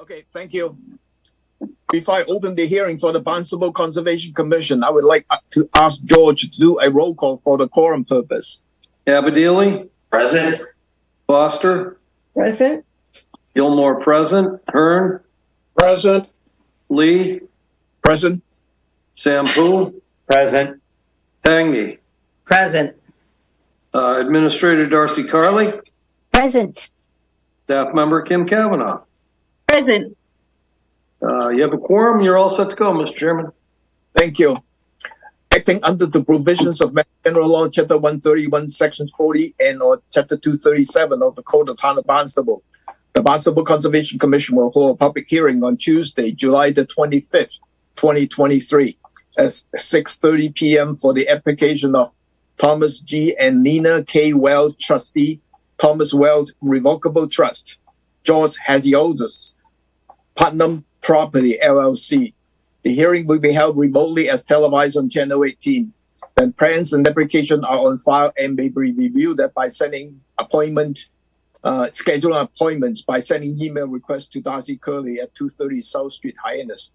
Okay, thank you. Before I open the hearing for the Barnstable Conservation Commission, I would like to ask George to do a roll call for the quorum purpose. Abadili? Present. Foster? Present. Gilmore present. Hearn? Present. Lee? Present. Sampu? Present. Tangi? Present. Administrator Darcy Carley? Present. Staff member Kim Kavanaugh? Present. You have a quorum. You're all set to go, Mr. Chairman. Thank you. Acting under the provisions of General Law, Chapter 131, Sections 40 and or Chapter 237 of the Code of Town of Barnstable, the Barnstable Conservation Commission will hold a public hearing on Tuesday, July the 25th, 2023, at 6:30 p.m. for the application of Thomas G. and Nina K. Wells, trustee, Thomas Wells Revocable Trust, George Haziodis, Putnam Property, LLC. The hearing will be held remotely as televised on Channel 18. Then plans and application are on file and may be reviewed by sending scheduling appointments by sending email requests to Darcy Curley at 230 South Street, Hyannis.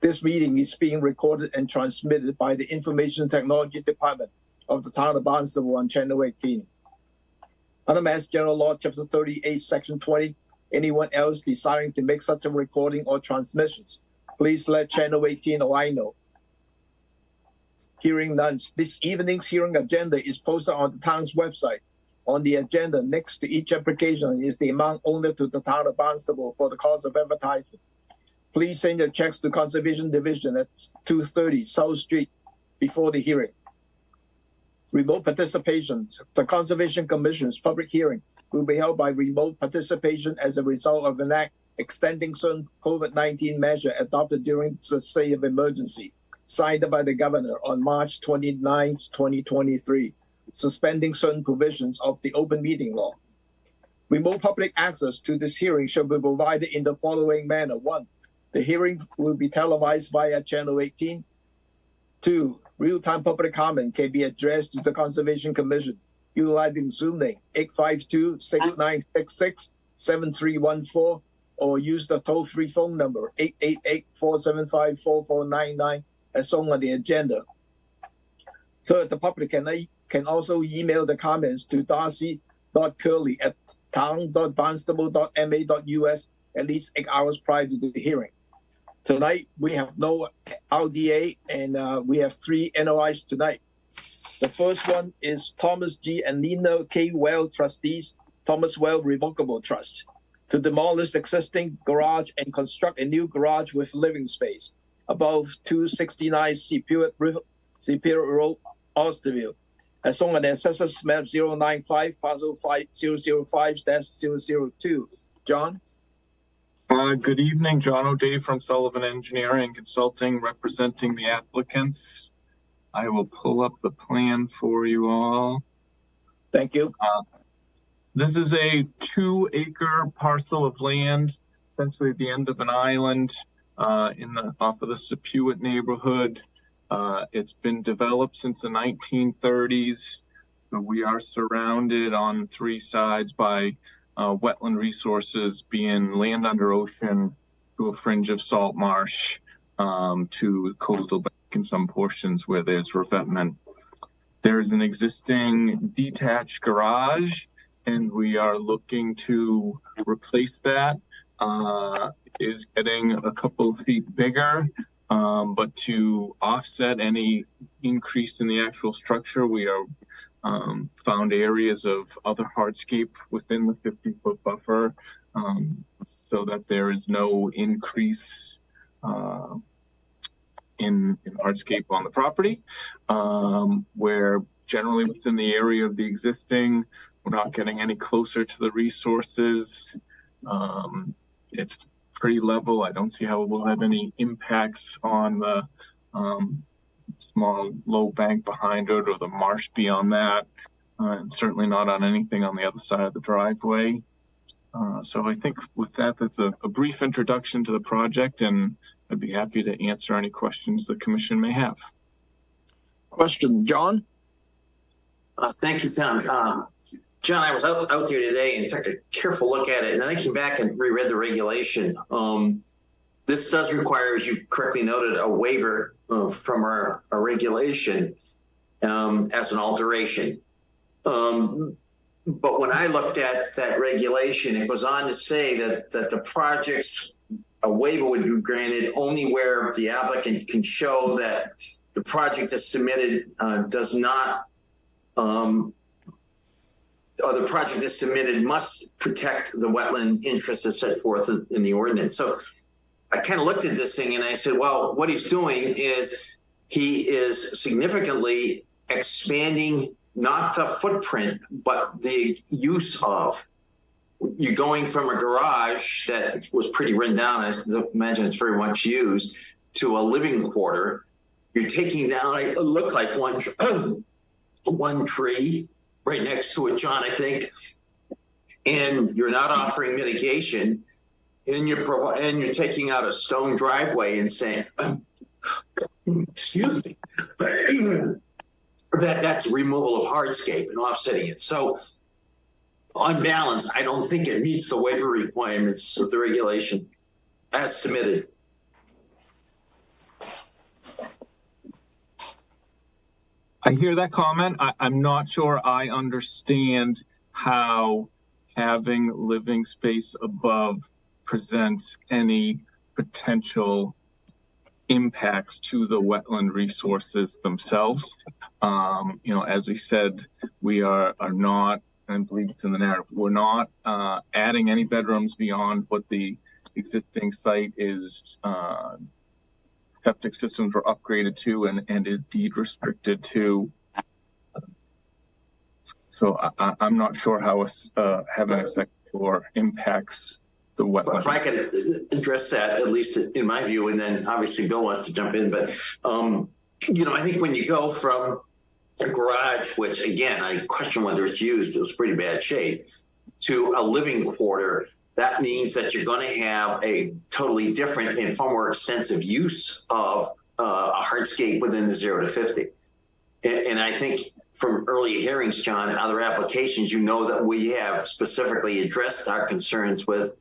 This meeting is being recorded and transmitted by the Information Technology Department of the Town of Barnstable on Channel 18. Under Mass General Law, Chapter 38, Section 20, anyone else desiring to make such a recording or transmissions, please let Channel 18 or I know. Hearing none. This evening's hearing agenda is posted on the town's website. On the agenda next to each application is the amount owed to the Town of Barnstable for the cost of advertising. Please send your checks to Conservation Division at 230 South Street before the hearing. Remote participation. The Conservation Commission's public hearing will be held by remote participation as a result of an act extending certain COVID-19 measure adopted during the state of emergency, signed by the governor on March 29, 2023, suspending certain provisions of the open meeting law. Remote public access to this hearing shall be provided in the following manner. 1, the hearing will be televised via Channel 18. 2, real-time public comment can be addressed to the Conservation Commission utilizing Zoom link 852-6966-7314 or use the toll-free phone number 888-475-4499 as shown on the agenda. Third, the public can also email the comments to darcy.curley@town.barnstable.ma.us at least 8 hours prior to the hearing. Tonight, we have no RDA and we have 3 NOIs tonight. The first one is Thomas G. and Nina K. Well trustees, Thomas Well Revocable Trust, to demolish existing garage and construct a new garage with living space above 269 Superior Road, Osterville, as shown on the Assessors Map 095, Parcel 5005-002. John? Good evening, John O'Day from Sullivan Engineering and Consulting, representing the applicants. I will pull up the plan for you all. Thank you. This is a 2-acre parcel of land, essentially at the end of an island off of the Sepuit neighborhood. It's been developed since the 1930s. So we are surrounded on 3 sides by wetland resources, being land under ocean to a fringe of salt marsh, to coastal bank in some portions where there's revetment. There's an existing detached garage, and we are looking to replace that. Is getting a couple of feet bigger, but to offset any increase in the actual structure, we are found areas of other hardscape within the 50-foot buffer, so that there is no increase in hardscape on the property. We're generally within the area of the existing. We're not getting any closer to the resources. It's pretty level. I don't see how it will have any impacts on the small low bank behind it or the marsh beyond that, and certainly not on anything on the other side of the driveway. So I think with that, that's a brief introduction to the project, and I'd be happy to answer any questions the commission may have. Question, John? Thank you, Tom. John, I was out there today and took a careful look at it, and then I came back and reread the regulation. This does require, as you correctly noted, a waiver from our regulation as an alteration. But when I looked at that regulation, it goes on to say that the project's a waiver would be granted only where the applicant can show that the project that's submitted does not, or the project that's submitted must protect the wetland interests as set forth in the ordinance. So I kind of looked at this thing and I said, well, what he's doing is he is significantly expanding not the footprint, but the use of. You're going from a garage that was pretty run down, I imagine it's very much used, to a living quarter. You're taking down, it looked like one tree right next to it, John, I think, and you're not offering mitigation, and you're taking out a stone driveway and saying, excuse me, that's removal of hardscape and offsetting it. So on balance, I don't think it meets the waiver requirements of the regulation as submitted. I hear that comment. I'm not sure I understand how having living space above presents any potential impacts to the wetland resources themselves. As we said, we are not, I believe it's in the narrative, we're not adding any bedrooms beyond what the existing site is. Septic systems were upgraded to and is deed restricted to. So I'm not sure how having a second floor impacts the wetlands. If I could address that, at least in my view, and then obviously Bill wants to jump in, but I think when you go from a garage, which again, I question whether it's used, it was pretty bad shape, to a living quarter, that means that you're going to have a totally different and far more extensive use of a hardscape within the 0 to 50. And I think from earlier hearings, John, and other applications, that we have specifically addressed our concerns with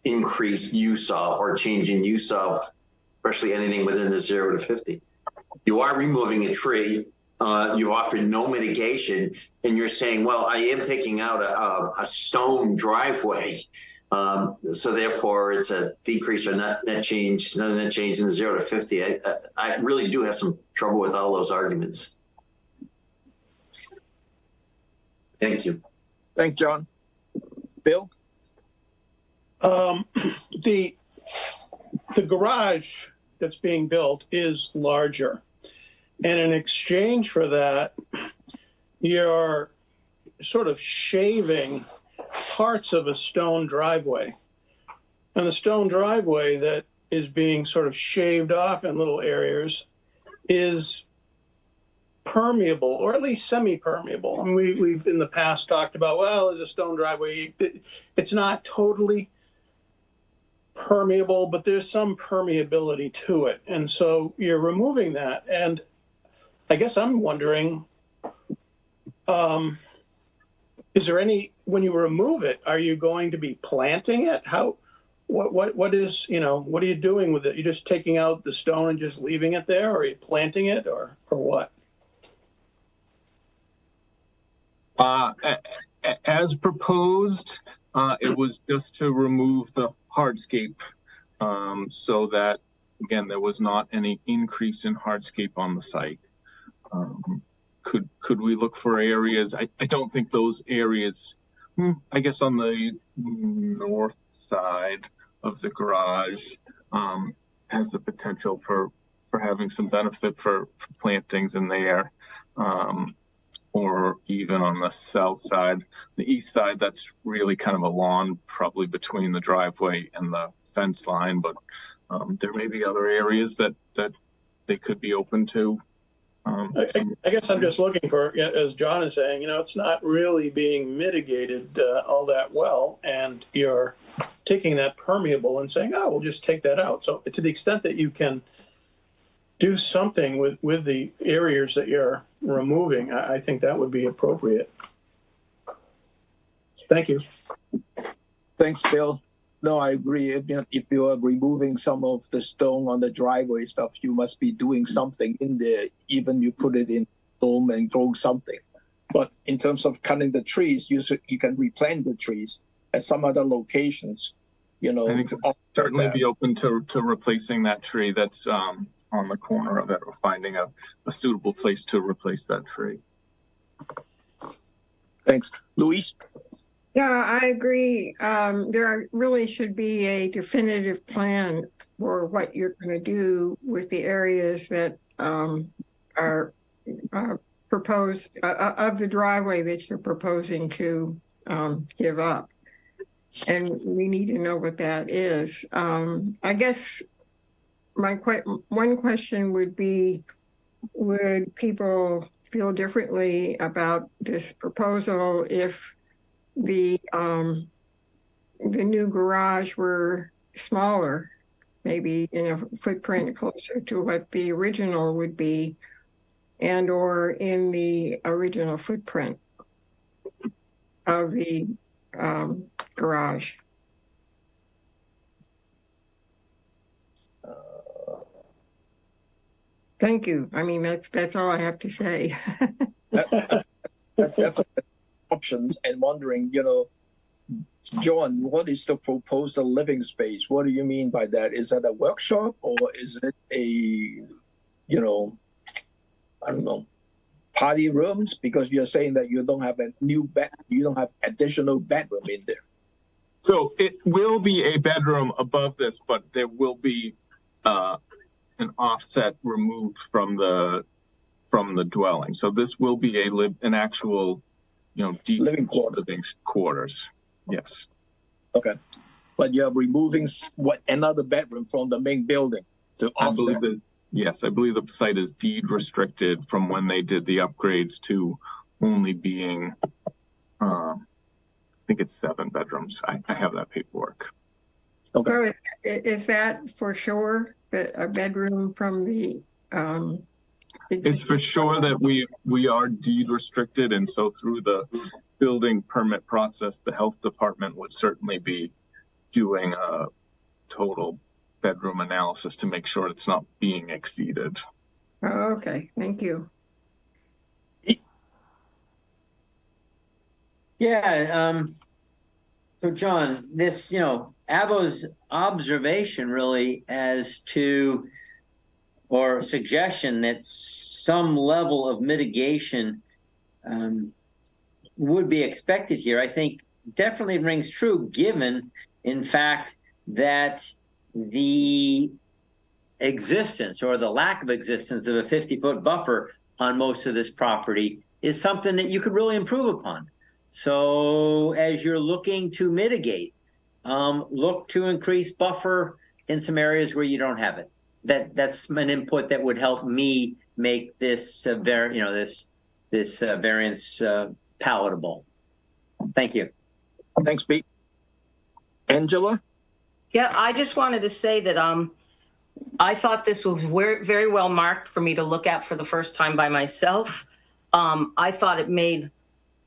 increased use of or change in use of, especially anything within the 0 to 50. You are removing a tree. You've offered no mitigation, and you're saying, well, I am taking out a stone driveway. So therefore, it's a decrease or net change in the 0 to 50. I really do have some trouble with all those arguments. Thank you. Thanks, John. Bill? The garage that's being built is larger. And in exchange for that, you're sort of shaving parts of a stone driveway. And the stone driveway that is being sort of shaved off in little areas is permeable, or at least semi-permeable. I mean, we've in the past talked about, well, there's a stone driveway. It's not totally permeable, but there's some permeability to it. And so you're removing that. And I guess I'm wondering, is there any, when you remove it, are you going to be planting it? What is, what are you doing with it? You're just taking out the stone and just leaving it there? Or are you planting it or what? As proposed, it was just to remove the hardscape so that, again, there was not any increase in hardscape on the site. Could we look for areas? I don't think those areas, I guess on the north side of the garage has the potential for having some benefit for plantings in there. Or even on the south side. The east side, that's really kind of a lawn, probably between the driveway and the fence line, but there may be other areas that they could be open to. I guess I'm just looking for, as John is saying, it's not really being mitigated all that well, and you're taking that permeable and saying, oh, we'll just take that out. So to the extent that you can do something with the areas that you're removing, I think that would be appropriate. Thank you. Thanks, Bill. No, I agree. If you are removing some of the stone on the driveway stuff, you must be doing something in there. Even you put it in dome and grow something. But in terms of cutting the trees, you can replant the trees at some other locations. You know, I think to offset certainly that. be open to replacing that tree that's on the corner of it, or finding a suitable place to replace that tree. Thanks, Luis. Yeah, I agree. There really should be a definitive plan for what you're going to do with the areas that are proposed of the driveway that you're proposing to give up. And we need to know what that is. I guess my one question would be, would people feel differently about this proposal if the new garage were smaller, maybe in a footprint closer to what the original would be, and or in the original footprint of the garage? Thank you. I mean, that's all I have to say. That's definitely options. And wondering, you know, John, what is the proposed living space? What do you mean by that? Is that a workshop, or is it a, you know, I don't know, party rooms? Because you're saying that you don't have a new bed, you don't have additional bedroom in there. So it will be a bedroom above this, but there will be an offset removed from the dwelling. So this will be an actual, you know, Living living quarters. Yes. Okay, but you're removing another bedroom from the main building to offset. I believe the site is deed restricted from when they did the upgrades to only being, I think it's 7 bedrooms. I have that paperwork. Okay. So is that for sure, that a bedroom from the It's for sure that we are deed restricted, and so through the building permit process, the health department would certainly be doing a total bedroom analysis to make sure it's not being exceeded. Oh, okay, thank you. Yeah, so John, this, Abo's observation really as to, or suggestion that some level of mitigation would be expected here, I think definitely rings true, given, in fact, that the existence or the lack of existence of a 50-foot buffer on most of this property is something that you could really improve upon. So as you're looking to mitigate, look to increase buffer in some areas where you don't have it. That's an input that would help me make this variance palatable. Thank you. Thanks, Pete. Angela? Yeah, I just wanted to say that I thought this was very well marked for me to look at for the first time by myself. I thought it made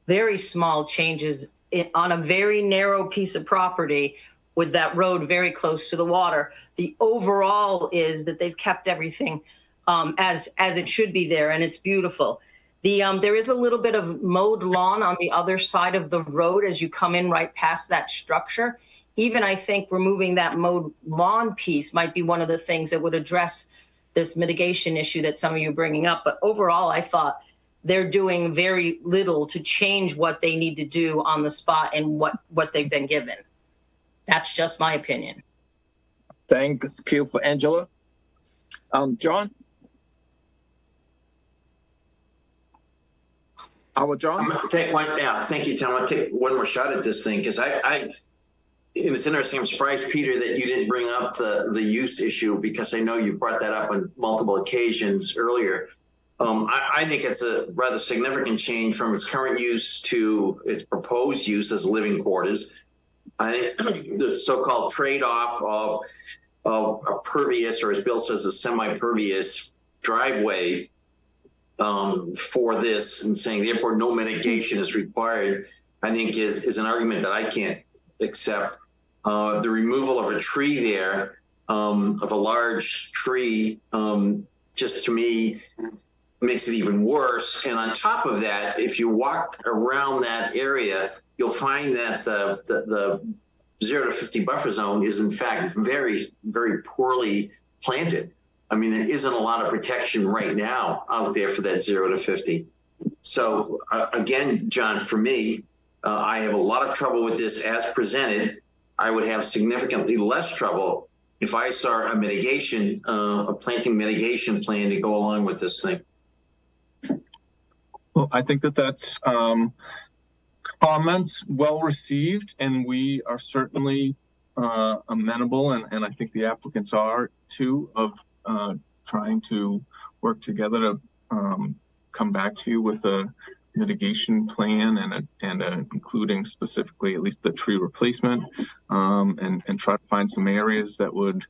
very small changes on a very narrow piece of property with that road very close to the water. The overall is that they've kept everything as it should be there, and it's beautiful. There is a little bit of mowed lawn on the other side of the road as you come in right past that structure. Even I think removing that mowed lawn piece might be one of the things that would address this mitigation issue that some of you are bringing up. But overall, I thought they're doing very little to change what they need to do on the spot and what they've been given. That's just my opinion. Thank you for Angela. John? John? Thank you, Tom. I'll take one more shot at this thing, because it's interesting. I'm surprised, Peter, that you didn't bring up the use issue, because I know you've brought that up on multiple occasions earlier. I think it's a rather significant change from its current use to its proposed use as living quarters. I think the so-called trade-off of a pervious, or as Bill says, a semi-pervious driveway for this, and saying therefore no mitigation is required. I think is an argument that I can't accept. The removal of a tree there, of a large tree, just to me makes it even worse. And on top of that, if you walk around that area, you'll find that the 0 to 50 buffer zone is in fact very, very poorly planted. I mean, there isn't a lot of protection right now out there for that 0 to 50. So again, John, for me, I have a lot of trouble with this as presented. I would have significantly less trouble if I saw a mitigation, a planting mitigation plan to go along with this thing. Well, I think that's comments well received, and we are certainly amenable, and I think the applicants are too, of trying to work together to come back to you with a mitigation plan and including specifically at least the tree replacement, and try to find some areas that would,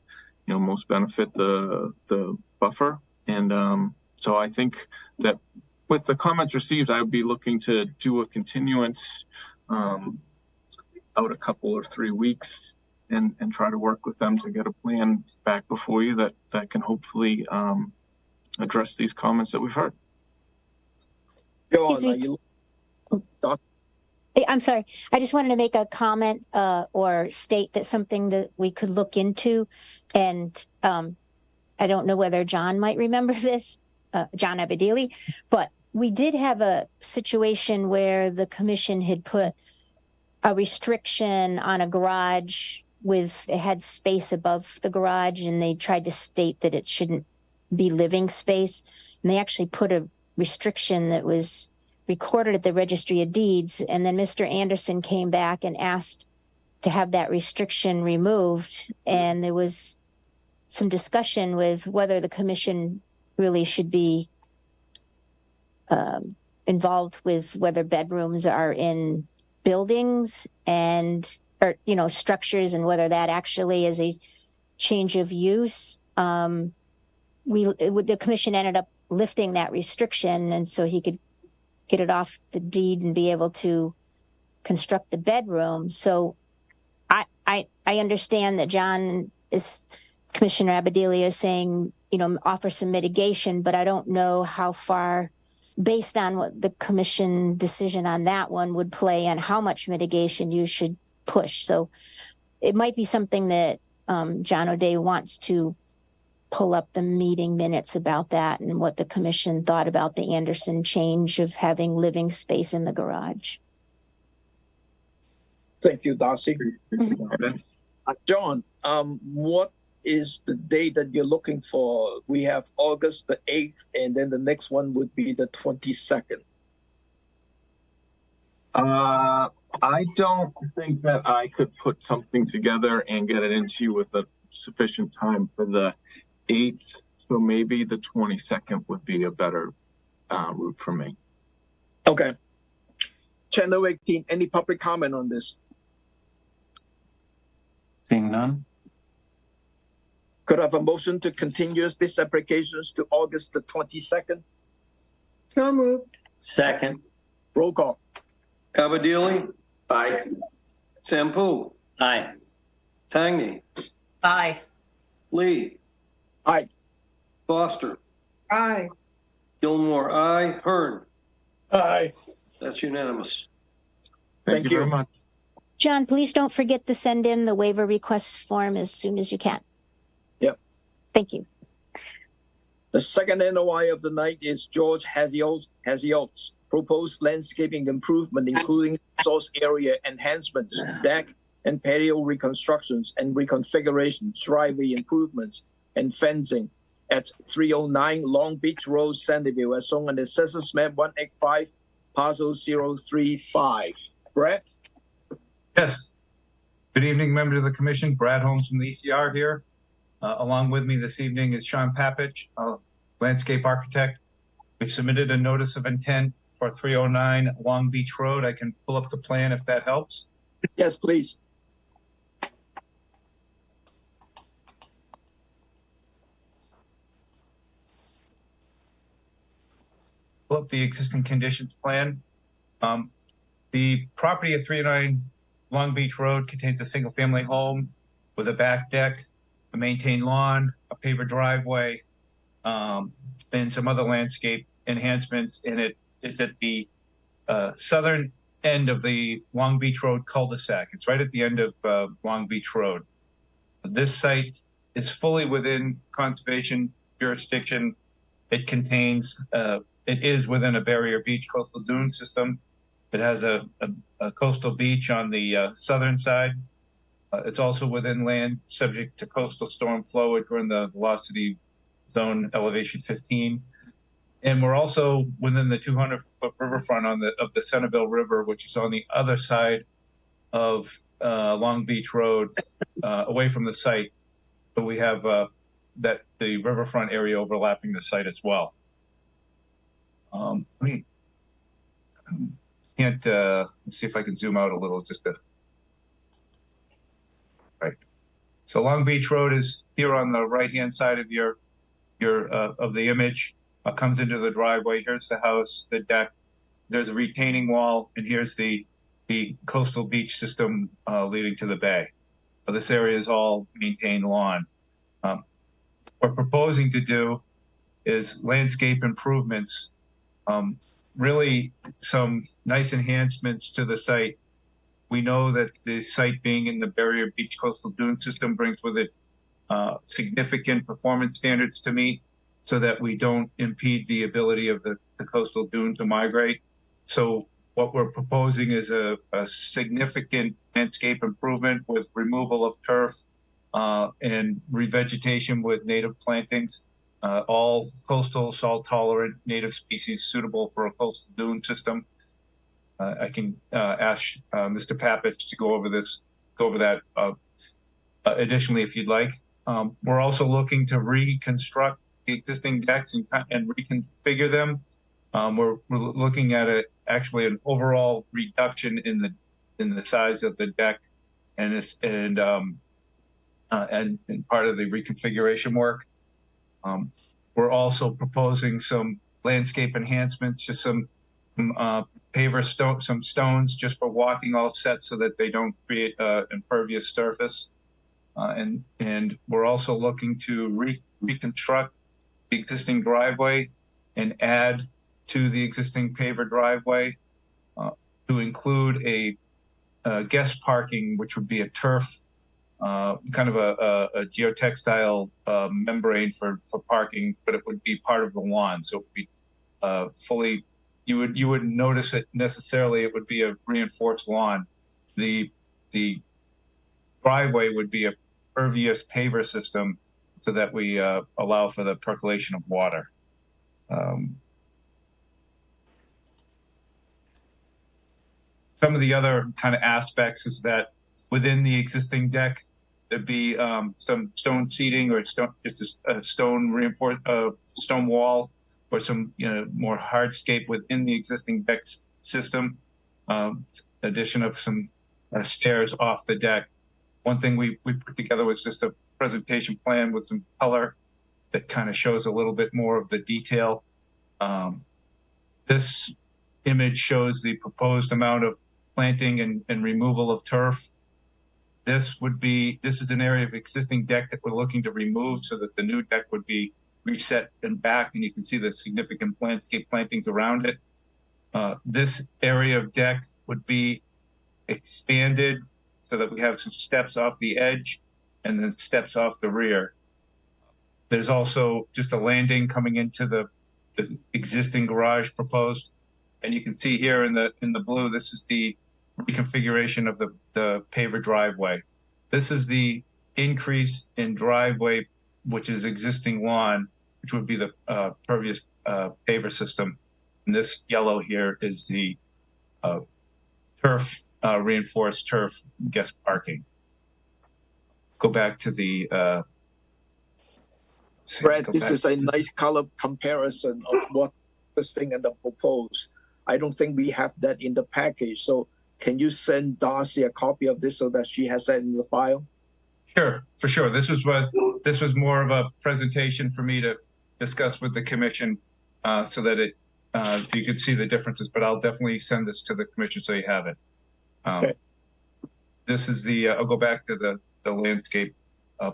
most benefit the buffer. And so I think that with the comments received, I would be looking to do a continuance out a couple or 3 weeks and try to work with them to get a plan back before you that can hopefully address these comments that we've heard. Go Excuse on. I'm sorry. I just wanted to make a comment or state that something that we could look into. And I don't know whether John might remember this, John Abadili, but we did have a situation where the commission had put a restriction on a garage it had space above the garage, and they tried to state that it shouldn't be living space. And they actually put a restriction that was recorded at the Registry of Deeds. And then Mr. Anderson came back and asked to have that restriction removed. And there was some discussion with whether the commission really should be involved with whether bedrooms are in buildings or structures, and whether that actually is a change of use. The commission ended up lifting that restriction, and so he could get it off the deed and be able to construct the bedroom. So I understand that Commissioner Abadili is saying, offer some mitigation, but I don't know how far, based on what the commission decision on that one would play, and how much mitigation you should push. So it might be something that John O'Day wants to pull up the meeting minutes about that and what the commission thought about the Anderson change of having living space in the garage. Thank you, Darcy. Okay. John, what is the date that you're looking for? We have August the 8th, and then the next one would be the 22nd. I don't think that I could put something together and get it into you with a sufficient time for the 8th. So maybe the 22nd would be a better route for me. Okay. Channel 18, any public comment on this? Seeing none. Could I have a motion to continue these applications to August the 22nd? So moved. Second. Roll call. Abadili, Aye. Sampu, Aye. Tangney, Aye. Lee, Aye. Foster, Aye. Gilmore, aye. Hearn. Aye. That's unanimous. Thank you you. very much. John, please don't forget to send in the waiver request form as soon as you can. Yep. Thank you. The second NOI of the night is George Haziot's proposed landscaping improvement, including source area enhancements, deck and patio reconstructions and reconfigurations, driveway improvements, and fencing at 309 Long Beach Road, Sandyville, as shown on the Assessors Map 185, parcel 035. Brett? Yes. Good evening, members of the commission. Brad Holmes from the ECR here. Along with me this evening is Sean Papich, a landscape architect. We submitted a notice of intent for 309 Long Beach Road. I can pull up the plan if that helps. Yes, please. Pull up the existing conditions plan. The property at 309 Long Beach Road contains a single-family home with a back deck, a maintained lawn, a paver driveway, and some other landscape enhancements. And it is at the southern end of the Long Beach Road cul-de-sac. It's right at the end of Long Beach Road. This site is fully within conservation jurisdiction. It contains, it is within a barrier beach coastal dune system. It has a coastal beach on the southern side. It's also within land subject to coastal storm flow during the velocity zone elevation 15. And we're also within the 200-foot riverfront of the Centerville River, which is on the other side of Long Beach Road, away from the site. So we have the riverfront area overlapping the site as well. Let's see if I can zoom out a little just to. Right. So Long Beach Road is here on the right-hand side of your of the image. Comes into the driveway. Here's the house, the deck. There's a retaining wall, and here's the coastal beach system leading to the bay. This area is all maintained lawn. What we're proposing to do is landscape improvements, really some nice enhancements to the site. We know that the site being in the barrier beach coastal dune system brings with it significant performance standards to meet, so that we don't impede the ability of the coastal dune to migrate. So what we're proposing is a significant landscape improvement with removal of turf and revegetation with native plantings, all coastal salt tolerant native species suitable for a coastal dune system. I can ask Mr. Papich to go over that additionally if you'd like. We're also looking to reconstruct the existing decks and reconfigure them. We're looking at actually an overall reduction in the size of the deck, and part of the reconfiguration work. We're also proposing some landscape enhancements, just some some stones just for walking offset so that they don't create impervious surface. And we're also looking to reconstruct the existing driveway and add to the existing paver driveway to include a guest parking, which would be a turf, kind of a geotextile membrane for parking, but it would be part of the lawn. So it would be fully, you wouldn't notice it necessarily. It would be a reinforced lawn. The driveway would be a pervious paver system, so that we allow for the percolation of water. Some of the other kind of aspects is that within the existing deck, there'd be some stone seating or just a stone reinforced stone wall, or some more hardscape within the existing deck system. Addition of some stairs off the deck. One thing we put together was just a presentation plan with some color that kind of shows a little bit more of the detail. This image shows the proposed amount of planting and removal of turf. This is an area of existing deck that we're looking to remove so that the new deck would be reset and back, and you can see the significant landscape plantings around it. This area of deck would be expanded so that we have some steps off the edge and then steps off the rear. There's also just a landing coming into the existing garage proposed. And you can see here in the blue, this is the reconfiguration of the paver driveway. This is the increase in driveway, which is existing lawn, which would be the pervious paver system. And this yellow here is the turf, reinforced turf guest parking. Go back to the Brad, this is a nice color comparison of what this thing and the proposed. I don't think we have that in the package. So can you send Darcy a copy of this so that she has that in the file? Sure, for sure. This was more of a presentation for me to discuss with the commission, so that it so you can see the differences, but I'll definitely send this to the commission so you have it. Okay. This is the, I'll go back to the landscape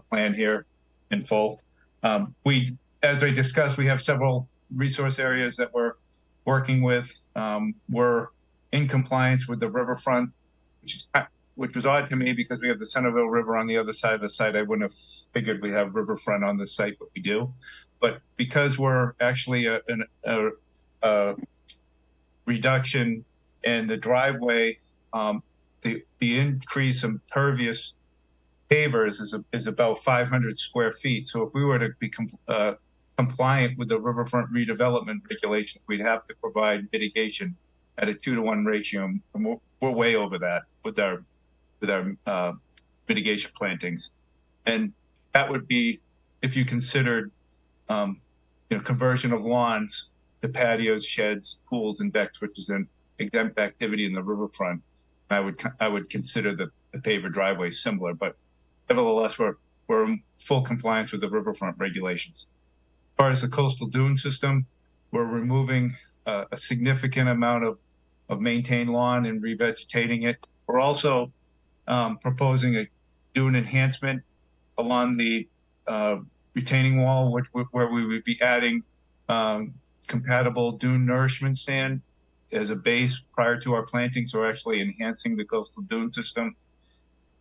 plan here in full. As I discussed, we have several resource areas that we're working with. We're in compliance with the riverfront, which was odd to me because we have the Centerville River on the other side of the site. I wouldn't have figured we have riverfront on this site, but we do. But because we're actually a reduction in the driveway, the increase in pervious pavers is about 500 square feet. So if we were to be compliant with the riverfront redevelopment regulations, we'd have to provide mitigation at a 2-to-1 ratio. And we're way over that with our mitigation plantings. And that would be if you considered conversion of lawns to patios, sheds, pools, and decks, which is an exempt activity in the riverfront. I would consider the paver driveway similar, but nevertheless, we're in full compliance with the riverfront regulations. As far as the coastal dune system, we're removing a significant amount of maintained lawn and revegetating it. We're also proposing a dune enhancement along the retaining wall, where we would be adding compatible dune nourishment sand as a base prior to our planting. So we're actually enhancing the coastal dune system.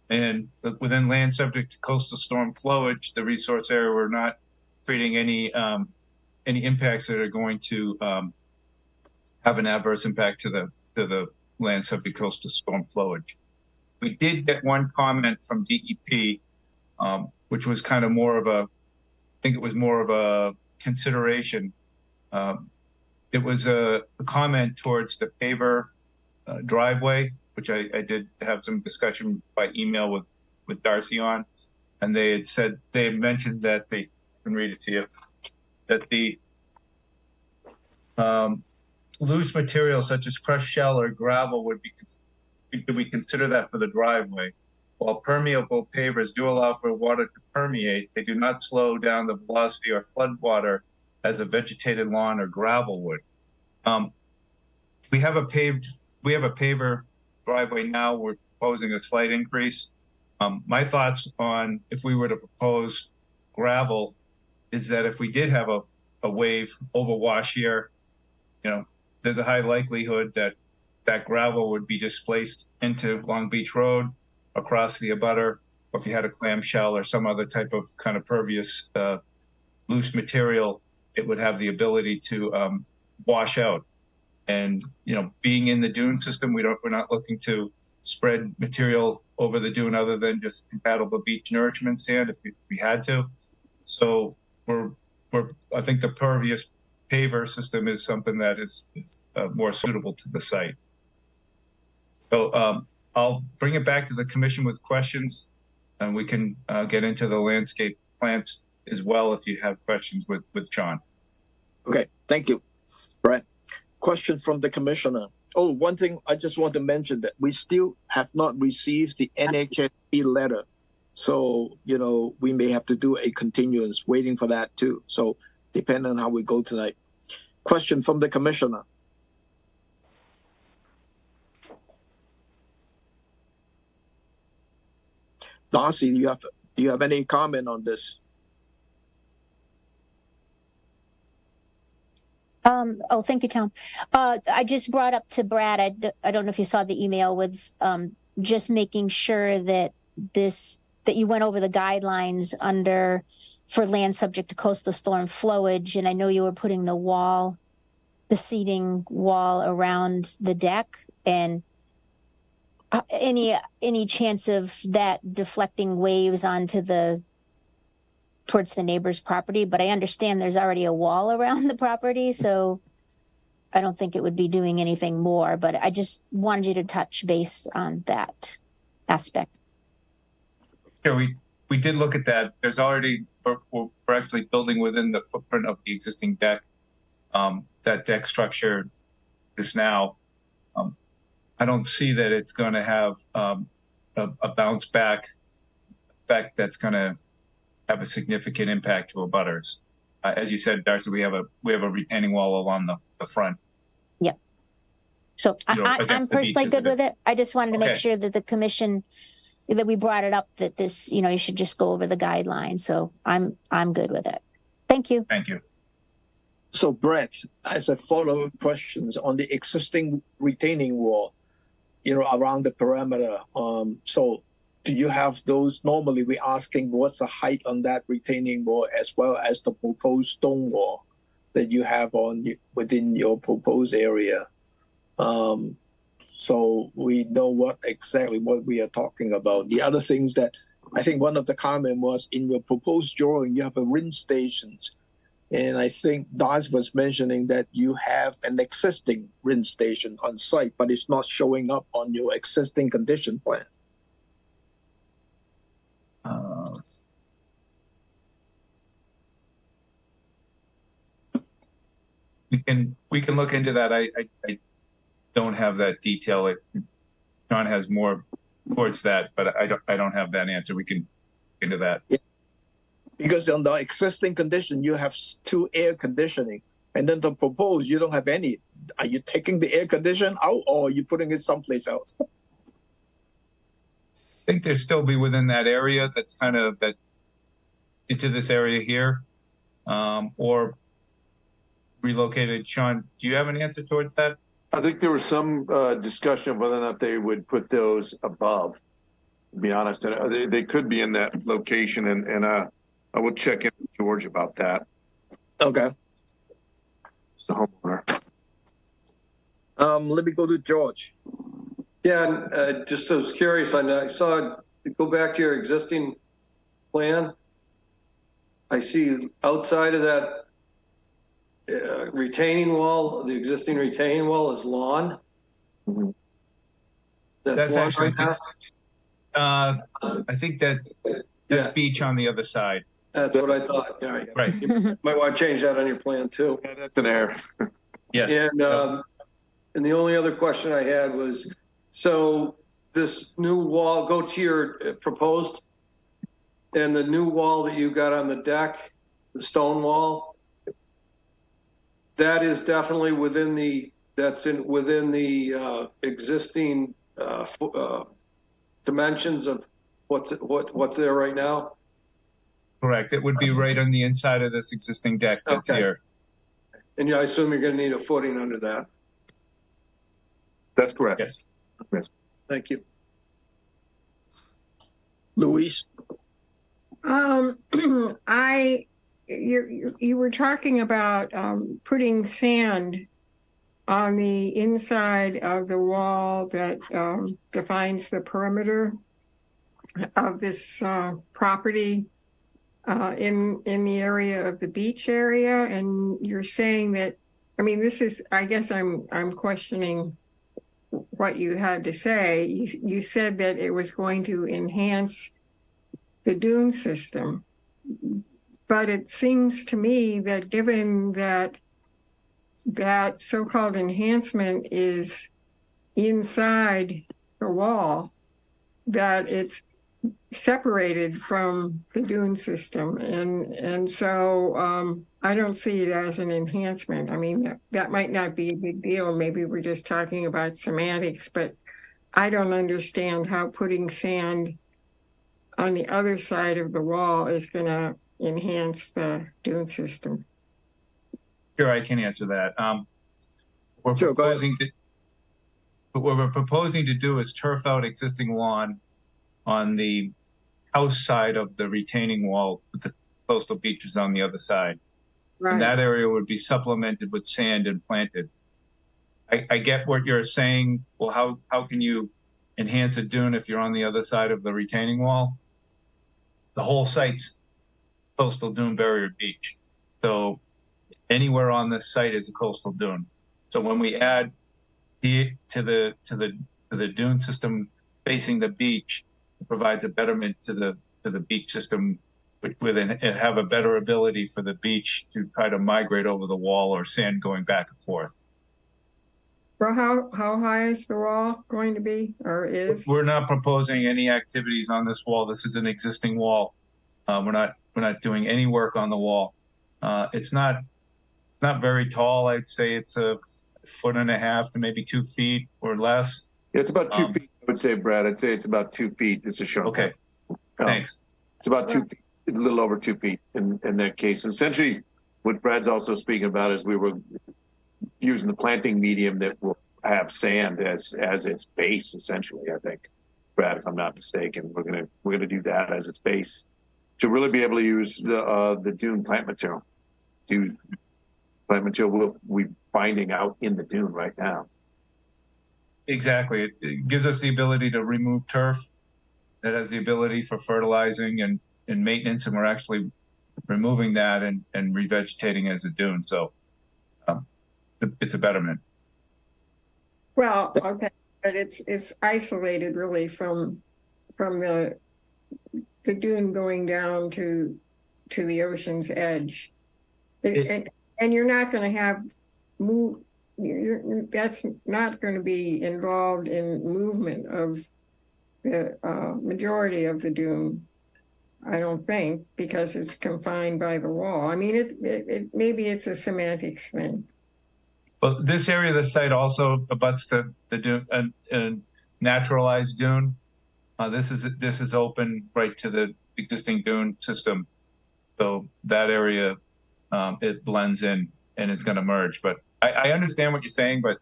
And within land subject to coastal storm flowage, the resource area, we're not creating any impacts that are going to have an adverse impact to the land subject to coastal storm flowage. We did get one comment from DEP, which was kind of more of I think it was more of a consideration. It was a comment towards the paver driveway, which I did have some discussion by email with Darcy on, and they had mentioned that I can read it to you, that the loose material such as crushed shell or gravel would we consider that for the driveway. While permeable pavers do allow for water to permeate, they do not slow down the velocity or flood water as a vegetated lawn or gravel would. We have a paver driveway now. We're proposing a slight increase. My thoughts on if we were to propose gravel is that if we did have a wave overwash here, there's a high likelihood that gravel would be displaced into Long Beach Road across the abutter, or if you had a clamshell or some other type of kind of pervious loose material, it would have the ability to wash out. And being in the dune system, we're not looking to spread material over the dune other than just compatible beach nourishment sand if we had to. So I think the pervious paver system is something that is more suitable to the site. So I'll bring it back to the commission with questions, and we can get into the landscape plants as well if you have questions with John. Okay, thank you, Brett. Question from the commissioner. Oh, one thing I just want to mention that we still have not received the NHSP letter. So, we may have to do a continuance waiting for that too. So depending on how we go tonight. Question from the commissioner. Darcy, do you have any comment on this? Thank you, Tom. I just brought up to Brad, I don't know if you saw the email with just making sure that you went over the guidelines for land subject to coastal storm flowage. And I know you were putting the seating wall around the deck, and any chance of that deflecting waves towards the neighbor's property. But I understand there's already a wall around the property, so I don't think it would be doing anything more, but I just wanted you to touch base on that aspect. Sure, we did look at that. There's already, we're actually building within the footprint of the existing deck. That deck structure is now, I don't see that it's going to have a bounce back effect that's going to have a significant impact to abutters. As you said, Darcy, we have a retaining wall along the front, So You know, I'm against the personally beach as good it with is. it. I just wanted to make Okay. sure that the commission, that we brought it up, that this, you should just go over the guidelines. So I'm good with it. Thank you. Thank you. So Brett, as a follow-up questions on the existing retaining wall, around the perimeter. So do you have those? Normally we're asking what's the height on that retaining wall as well as the proposed stone wall that you have within your proposed area. So we know exactly what we are talking about. The other things that I think one of the comment was in your proposed drawing, you have a rinse stations. And I think Daz was mentioning that you have an existing rinse station on site, but it's not showing up on your existing condition plan. We can look into that. I don't have that detail. John has more towards that, but I don't have that answer. We can look into that. Yeah. Because on the existing condition, you have 2 air conditioning, and then the proposed, you don't have any. Are you taking the air condition out, or are you putting it someplace else? I think they'll still be within that area. That's kind of that into this area here, or relocated. Sean, do you have an answer towards that? I think there was some discussion of whether or not they would put those above, to be honest. And they could be in that location, and I will check in with George about that. Okay. The homeowner. Let me go to George. Yeah, just I was curious. I saw, go back to your existing plan. I see outside of that retaining wall, the existing retaining wall is lawn. Mhm. That's lawn actually right now? I think that's Yeah. beach on the other side. That's what I thought. All right. Right. You might want to change that on your plan too. Yeah, that's an error. Yes. And the only other question I had was, so this new wall, go to your proposed, and the new wall that you got on the deck, the stone wall, that is definitely within the existing dimensions of what's there right now. Correct. It would be right on the inside of this existing deck that's Okay. here. And yeah, I assume you're going to need a footing under that. That's correct. Yes. Yes. Thank you. Louise? You were talking about putting sand on the inside of the wall that defines the perimeter of this property in the area of the beach area, and you're saying that, I mean, this is, I guess I'm questioning what you had to say. You said that it was going to enhance the dune system, but it seems to me that given that that so-called enhancement is inside the wall, that it's separated from the dune system, and so I don't see it as an enhancement. I mean, that might not be a big deal. Maybe we're just talking about semantics, but I don't understand how putting sand on the other side of the wall is going to enhance the dune system. Sure, I can answer that. What we're proposing to do is turf out existing lawn on the house side of the retaining wall with the coastal beaches on the other side. Right. And that area would be supplemented with sand and planted. I get what you're saying. Well, how can you enhance a dune if you're on the other side of the retaining wall? The whole site's coastal dune barrier beach. So anywhere on this site is a coastal dune. So when we add to the dune system facing the beach, it provides a betterment to the beach system, and have a better ability for the beach to try to migrate over the wall or sand going back and forth. Well, how high is the wall going to be, or is? We're not proposing any activities on this wall. This is an existing wall. We're not doing any work on the wall. It's not very tall. I'd say it's 1.5 to maybe 2 feet or less. It's about 2 feet, I would say, Brad. I'd say it's about 2 feet. This is shown. Okay, thanks. It's about 2 feet, a little over 2 feet in that case. Essentially, what Brad's also speaking about is we were using the planting medium that will have sand as its base, essentially, I think. Brad, if I'm not mistaken, we're gonna do that as its base to really be able to use the dune plant material. Plant material we're finding out in the dune right now. Exactly. It gives us the ability to remove turf that has the ability for fertilizing and maintenance, and we're actually removing that and revegetating as a dune. So it's a betterment. Well, okay, but it's isolated really from the dune going down to the ocean's edge, and you're not going to have move. That's not going to be involved in movement of the majority of the dune, I don't think, because it's confined by the wall. I mean, it maybe it's a semantics thing. Well, this area of the site also abuts the dune, naturalized dune. This is open right to the existing dune system, so that area it blends in and it's going to merge. But I understand what you're saying, but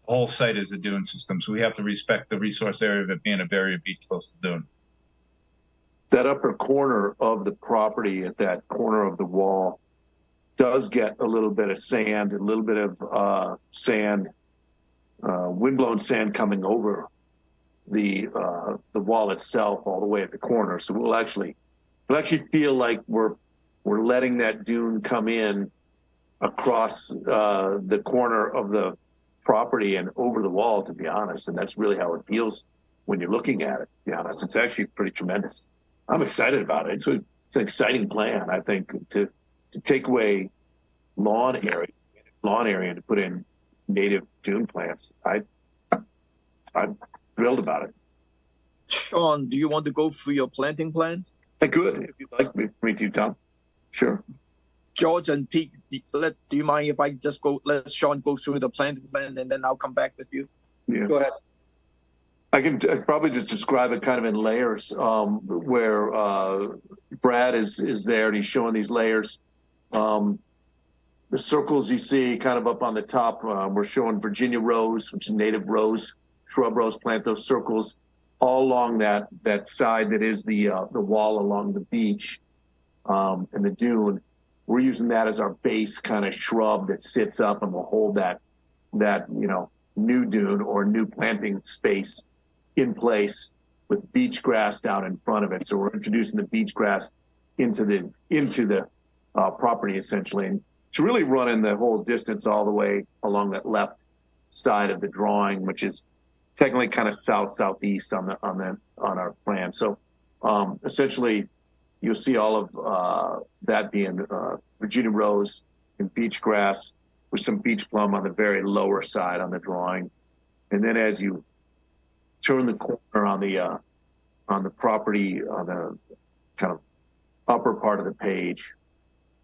the whole site is a dune system, so we have to respect the resource area of it being a barrier beach close to dune. That upper corner of the property at that corner of the wall does get a little bit of sand, a little bit of sand, windblown sand coming over the wall itself all the way at the corner. So we'll actually feel like we're letting that dune come in across the corner of the property and over the wall, to be honest. And that's really how it feels when you're looking at it, to be honest. It's actually pretty tremendous. I'm excited about it. It's an exciting plan, I think, to take away lawn area and to put in native dune plants. I'm thrilled about it. Sean, do you want to go through your planting plans? I could, if you'd like me to, Tom. Sure. George and Pete, do you mind if I just let Sean go through the planting plan and then I'll come back with you? Yeah. Go ahead. I'd probably just describe it kind of in layers, where Brad is there and he's showing these layers. The circles you see kind of up on the top, we're showing Virginia rose, which is native rose, shrub rose. Plant those circles all along that side that is the wall along the beach and the dune. We're using that as our base kind of shrub that sits up and will hold that new dune or new planting space in place with beach grass down in front of it. So we're introducing the beach grass into the property essentially, and it's really running the whole distance all the way along that left side of the drawing, which is technically kind of southeast on our plan. So essentially, you'll see all of that being Virginia rose and beach grass with some beach plum on the very lower side on the drawing, and then as you turn the corner on the property on the kind of upper part of the page,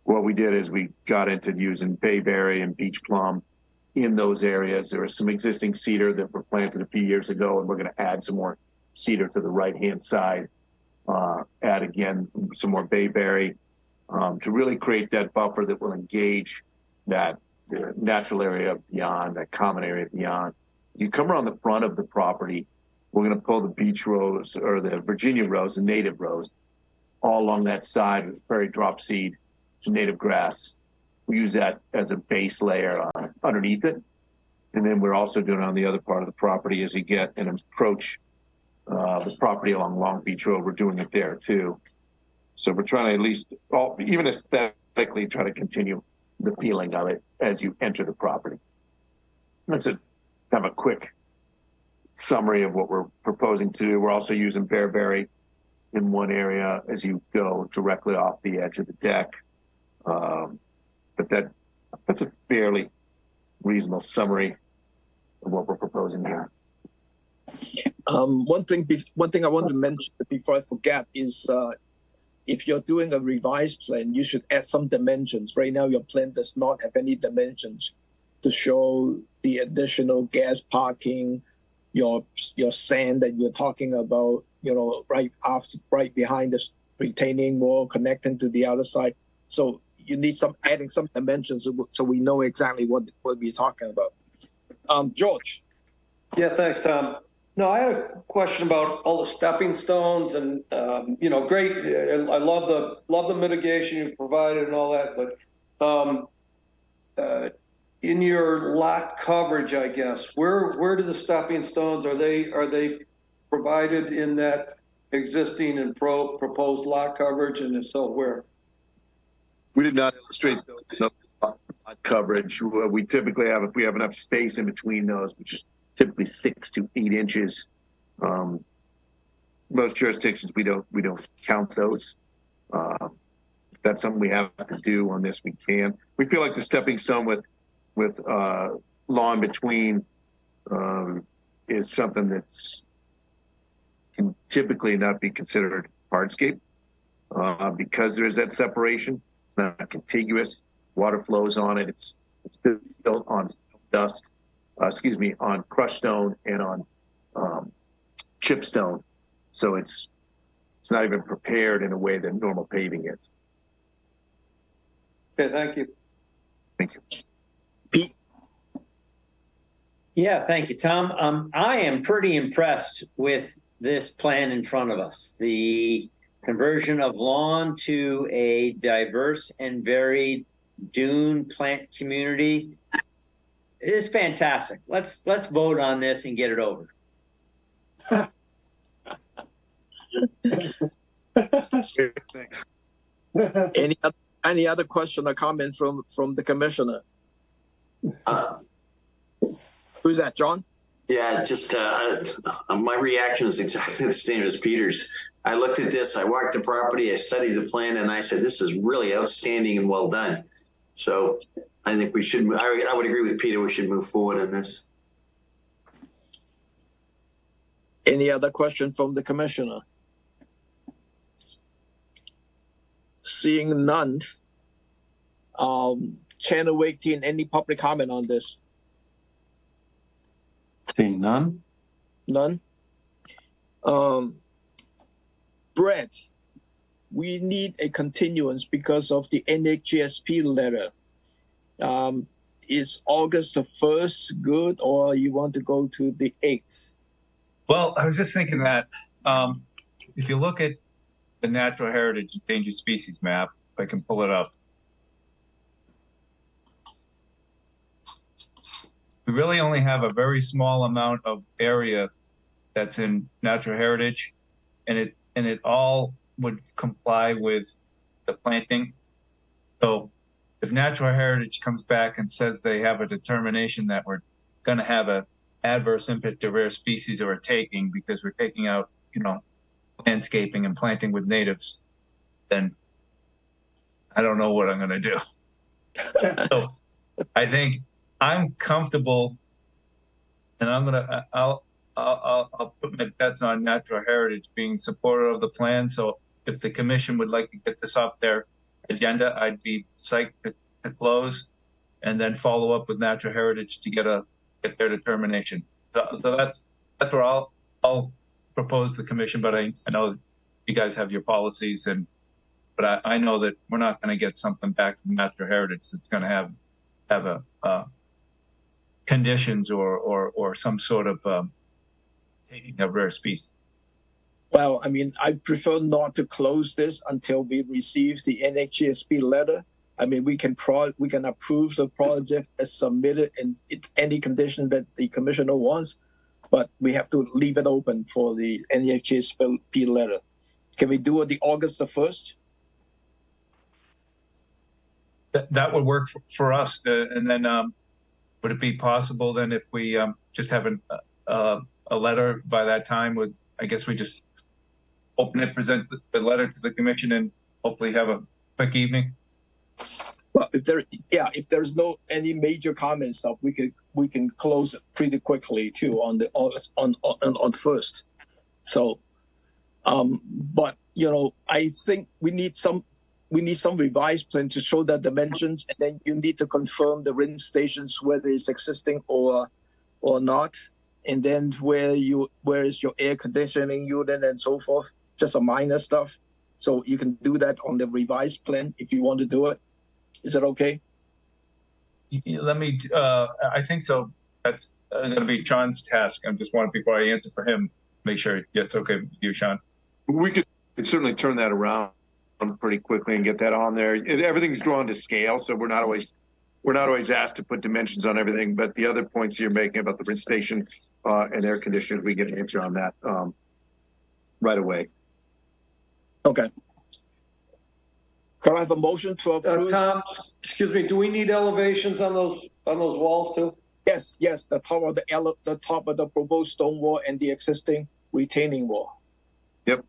what we did is we got into using bayberry and beach plum in those areas. There was some existing cedar that were planted a few years ago, and we're going to add some more cedar to the right-hand side, add again some more bayberry to really create that buffer that will engage that natural area beyond, that common area beyond. You come around the front of the property, we're going to pull the beach rose or the Virginia rose, the native rose, all along that side with prairie drop seed, to native grass. We use that as a base layer underneath it. And then we're also doing it on the other part of the property as you get and approach the property along Long Beach Road. We're doing it there too. So we're trying to at least, even aesthetically, try to continue the feeling of it as you enter the property. That's kind of a quick summary of what we're proposing to do. We're also using bearberry in one area as you go directly off the edge of the deck. But that's a fairly reasonable summary of what we're proposing here. One thing I want to mention before I forget is if you're doing a revised plan, you should add some dimensions. Right now, your plan does not have any dimensions to show the additional gas parking, your sand that you're talking about, right behind the retaining wall connecting to the other side. So you need adding some dimensions so we know exactly what we're talking about. George. Yeah, thanks, Tom. No, I had a question about all the stepping stones and, great. I love the mitigation you provided and all that, but in your lot coverage, I guess, where do the stepping stones, are they provided in that existing and proposed lot coverage, and if so, where? We did not illustrate those in the lot coverage. We typically have, if we have enough space in between those, which is typically 6 to 8 inches. Most jurisdictions, we don't count those. If that's something we have to do on this, we can. We feel like the stepping stone with lawn between is something that's can typically not be considered hardscape because there is that separation. It's not contiguous. Water flows on it. It's built on dust. On crushed stone and on chip stone. So it's not even prepared in a way that normal paving is. Okay, thank you. Thank you. Pete? Yeah, thank you, Tom. I am pretty impressed with this plan in front of us. The conversion of lawn to a diverse and varied dune plant community is fantastic. Let's vote on this and get it over. Thanks. Any other question or comment from the commissioner? Who's that, John? Yeah, just my reaction is exactly the same as Peter's. I looked at this, I walked the property, I studied the plan, and I said, this is really outstanding and well done. So I think we should, I would agree with Peter, we should move forward on this. Any other question from the commissioner? Seeing none. Channel 18, any public comment on this? Seeing none. None. Brett, we need a continuance because of the NHGSP letter. Is August the 1st good, or you want to go to the 8th? Well, I was just thinking that if you look at the natural heritage endangered species map, if I can pull it up, we really only have a very small amount of area that's in natural heritage, and it all would comply with the planting. So if natural heritage comes back and says they have a determination that we're going to have a adverse impact to rare species or a taking because we're taking out, landscaping and planting with natives, then I don't know what I'm going to do. So I think I'm comfortable, and I'll put my bets on natural heritage being supportive of the plan. So if the commission would like to get this off their agenda, I'd be psyched to close and then follow up with natural heritage to get their determination. So that's where I'll propose the commission, but I know you guys have your policies, but I know that we're not going to get something back from natural heritage that's going to have a conditions or some sort of taking of rare species. Well, I mean, I prefer not to close this until we receive the NHGSP letter. I mean, we can approve the project as submitted in any condition that the commissioner wants, but we have to leave it open for the NHGSP letter. Can we do it the August the 1st? That would work for us. And then would it be possible then if we just have a letter by that time? I guess we just open it, present the letter to the commission, and hopefully have a quick evening? Well, if there's no any major comment stuff, we can close it pretty quickly too on the first. So, but I think we need we need some revised plan to show the dimensions, and then you need to confirm the rinse stations, whether it's existing or not, and then where is your air conditioning unit and so forth. Just a minor stuff. So you can do that on the revised plan if you want to do it. Is that okay? Let me, I think so. That's going to be Sean's task. I just want, before I answer for him, make sure it's okay with you, Sean. We could certainly turn that around pretty quickly and get that on there. Everything's drawn to scale, so we're not always asked to put dimensions on everything. But the other points you're making about the rinse station and air conditioners, we get an answer on that right away. Okay. Can I have a motion to approve? Tom, excuse me, do we need elevations on those walls too? Yes, the top of the top of the proposed stone wall and the existing retaining wall. Yep.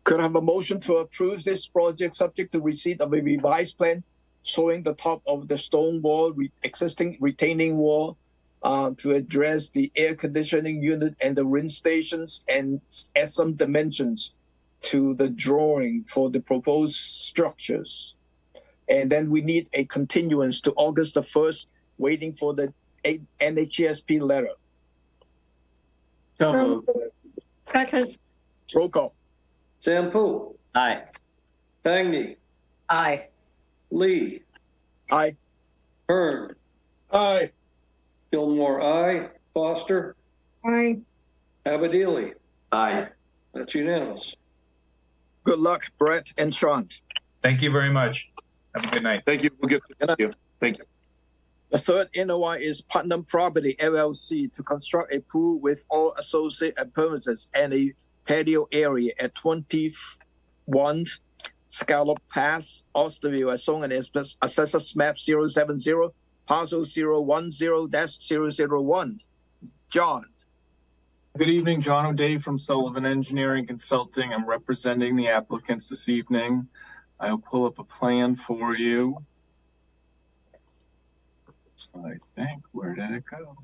Could I have a motion to approve this project subject to receipt of a revised plan showing the top of the stone wall, existing retaining wall, to address the air conditioning unit and the rinse stations, and add some dimensions to the drawing for the proposed structures. And then we need a continuance to August the 1st, waiting for the NHESP letter. So moved. Second. Roll call. Sampu, Aye. Bagney, Aye. Lee, Aye. Hearn, Aye. Gilmore, aye. Foster, Aye. Abadili. Aye. That's unanimous. Good luck, Brett and Sean. Thank you very much. Have a good night. Thank you. We'll get to you. Thank you. The third NOI is Putnam Property LLC to construct a pool with all associated appurtenances and a patio area at 21 Scallop Path, Osterville, as shown in Assessors Map 070, Parcel 010-001. John. Good evening, John O'Day from Sullivan Engineering Consulting. I'm representing the applicants this evening. I'll pull up a plan for you. I think, where did it go?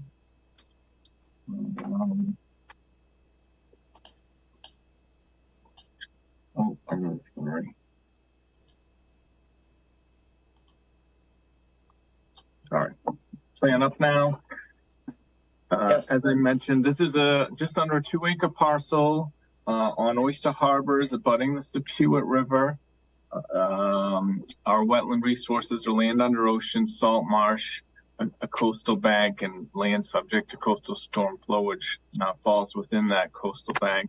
Oh, I'm really sorry. Sorry. Plan up now. Yes. As I mentioned, this is a just under a 2-acre parcel on Oyster Harbors abutting the Sepuit River. Our wetland resources are land under ocean, salt marsh, a coastal bank, and land subject to coastal storm flowage falls within that coastal bank.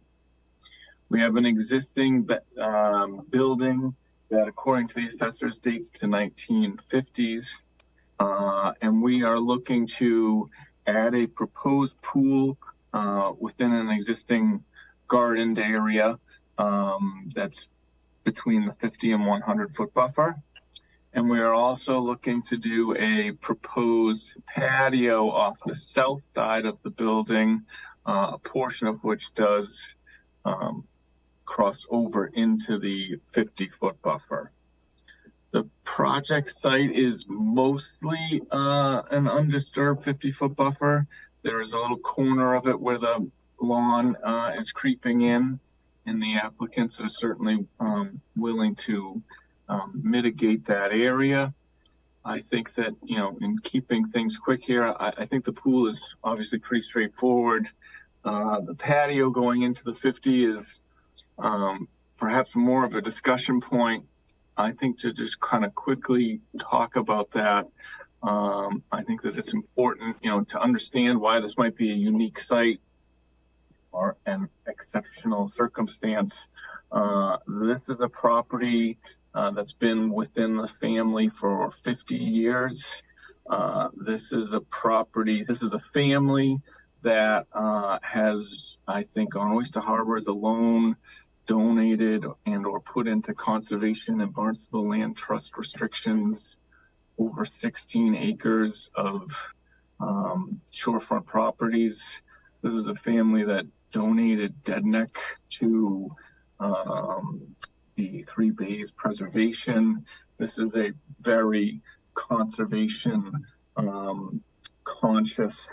We have an existing building that, according to the assessors, dates to 1950s, and we are looking to add a proposed pool within an existing gardened area that's between the 50 and 100 foot buffer. And we are also looking to do a proposed patio off the south side of the building, a portion of which does cross over into the 50-foot buffer. The project site is mostly an undisturbed 50-foot buffer. There is a little corner of it where the lawn is creeping in, and the applicants are certainly willing to mitigate that area. I think that, in keeping things quick here, I think the pool is obviously pretty straightforward. The patio going into the 50 is perhaps more of a discussion point. I think to just kind of quickly talk about that, I think that it's important, to understand why this might be a unique site or an exceptional circumstance. This is a property that's been within the family for 50 years. This is a family that has, I think, on Oyster Harbors alone, donated and or put into conservation and Barnstable land trust restrictions over 16 acres of shorefront properties. This is a family that donated Dead Neck to the Three Bays Preservation. This is a very conservation conscious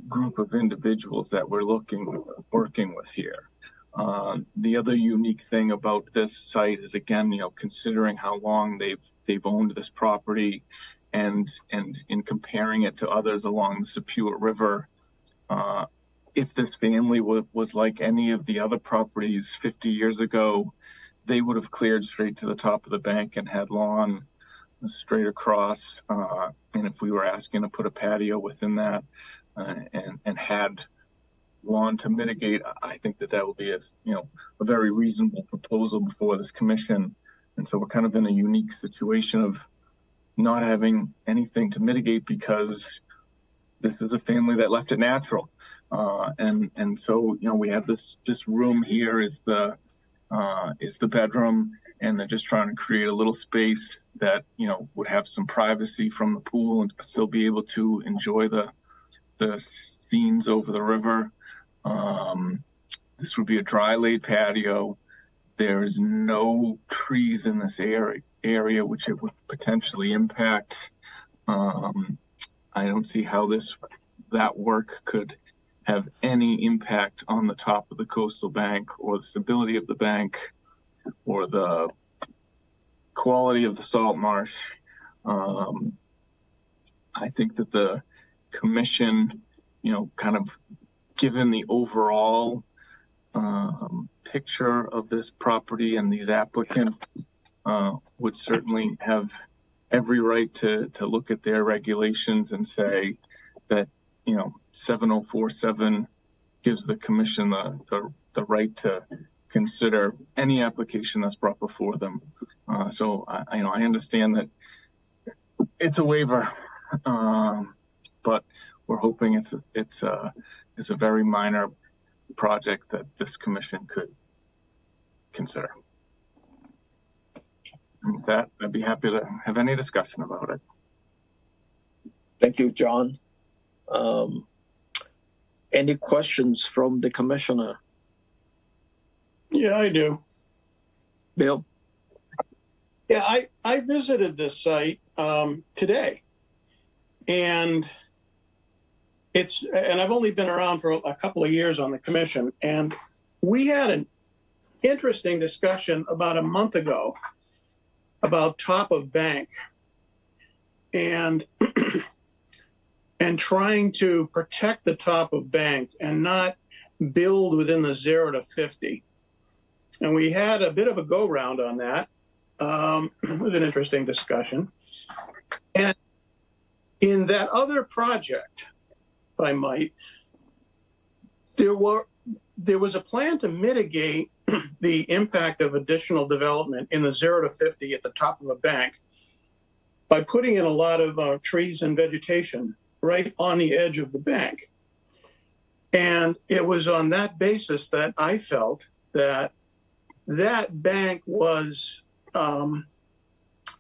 group of individuals that we're working with here. The other unique thing about this site is, again, considering how long they've owned this property, and in comparing it to others along the Seppuwet River, if this family was like any of the other properties 50 years ago, they would have cleared straight to the top of the bank and had lawn straight across. And if we were asking to put a patio within that, and had lawn to mitigate, I think that would be a very reasonable proposal before this commission. And so we're kind of in a unique situation of not having anything to mitigate because this is a family that left it natural. And so, we have this room here is the bedroom, and they're just trying to create a little space that, would have some privacy from the pool and still be able to enjoy the scenes over the river. This would be a dry laid patio. There's no trees in this area, which it would potentially impact. I don't see how that work could have any impact on the top of the coastal bank or the stability of the bank or the quality of the salt marsh. I think that the commission, kind of given the overall picture of this property and these applicants, would certainly have every right to look at their regulations and say that 7047 gives the commission the right to consider any application that's brought before them. So I understand that it's a waiver, but we're hoping it's a very minor project that this commission could consider. And with that, I'd be happy to have any discussion about it. Thank you, John. Any questions from the commissioner? Yeah, I do. Bill? Yeah, I visited this site today, and I've only been around for a couple of years on the commission, and we had an interesting discussion about a month ago about top of bank and trying to protect the top of bank and not build within the 0 to 50. And we had a bit of a go round on that. It was an interesting discussion. And in that other project, if I might, there was a plan to mitigate the impact of additional development in the 0 to 50 at the top of a bank by putting in a lot of trees and vegetation right on the edge of the bank. And it was on that basis that I felt that bank was